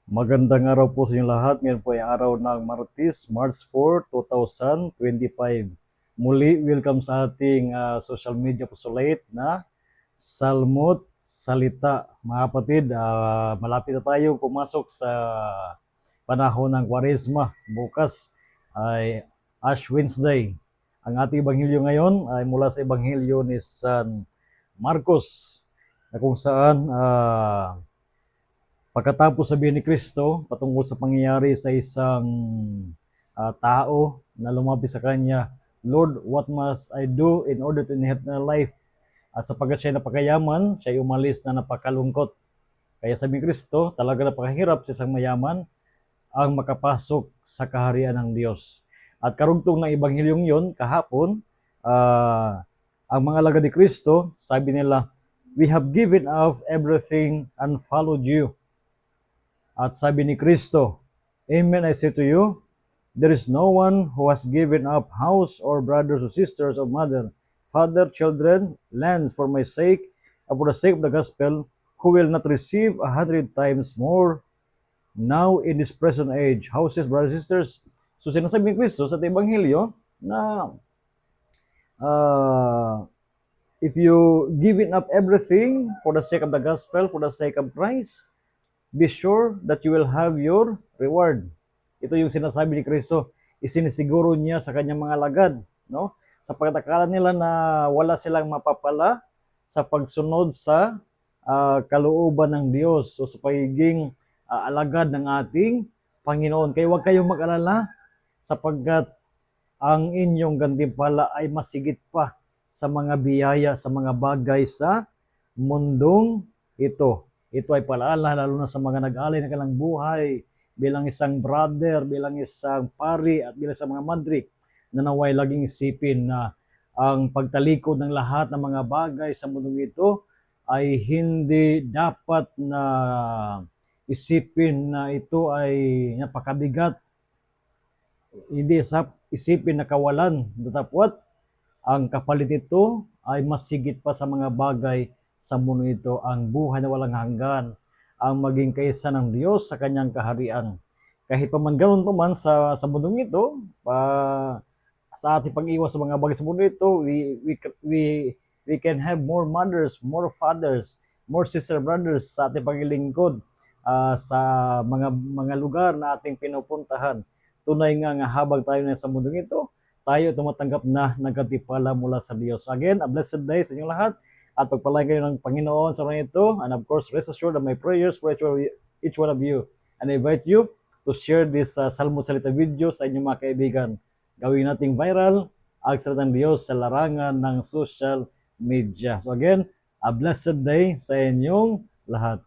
Magandang araw po sa inyo lahat. Ngayon po ay araw ng Martes, March 4, 2025. Muli, welcome sa ating social media postulate na Salmot Salita. Mga kapatid, malapit na tayo pumasok sa panahon ng Kwaresma. Bukas ay Ash Wednesday. Ang ating ebanghelyo ngayon ay mula sa ebanghelyo ni San Marcos, na kung saan pagkatapos sabihin ni Kristo patungkol sa pangyayari sa isang tao na lumapit sa kanya, Lord, what must I do in order to inherit eternal life? At sapagkat siya napakayaman, siya ay umalis na napakalungkot. Kaya sabi ni Kristo, talaga napakahirap sa isang mayaman ang makapasok sa kaharian ng Diyos. At karugtong ng ebanghelyong yon kahapon, ang mga alagad ni Kristo, sabi nila, we have given up everything and followed you. At sabi ni Kristo, Amen, I say to you, there is no one who has given up house or brothers or sisters or mother, father, children, lands for my sake, and for the sake of the gospel, who will not receive 100 times more now in this present age. Houses, brothers and sisters. So sinasabi ni Kristo sa Ebanghelyo na if you giving up everything for the sake of the gospel, for the sake of Christ, be sure that you will have your reward. Ito yung sinasabi ni Kristo, isinisiguro niya sa kanyang mga alagad, no? Sapagkat akala nila na wala silang mapapala sa pagsunod sa kalooban ng Diyos o sa pagiging alagad ng ating Panginoon. Kaya huwag kayong mag-alala sapagkat ang inyong gantimpala ay masigit pa sa mga biyaya, sa mga bagay sa mundong ito. Ito ay palaala lalo na sa mga nag-alay ng kanilang buhay bilang isang brother, bilang isang pari at bilang sa mga madri na naway laging isipin na ang pagtalikod ng lahat ng mga bagay sa mundong ito ay hindi dapat na isipin na ito ay napakabigat. Hindi sa isipin na kawalan, datapwat ang kapalit nito ay masigit pa sa mga bagay sa mundo ito, ang buhay na walang hanggan, ang maging kaisa ng Diyos sa kanyang kaharian. Kahit pa man ganoon pa man sa mundong ito, sa ating pag-iwas sa mga bagay sa mundo ito, we can have more mothers, more fathers, more sister brothers sa ating paglilingkod sa mga lugar na ating pinupuntahan. Tunay nga habang tayo na sa mundong ito, tayo tumatanggap na ng kantipala mula sa Diyos. Again, a blessed day sa inyong lahat at pagpalain kayo ng Panginoon sa mga ito. And of course, rest assured that my prayers for each one of you. And I invite you to share this Salmo Salita video sa inyong mga kaibigan. Gawin nating viral ang salita ng Diyos sa larangan ng social media. So again, a blessed day sa inyong lahat.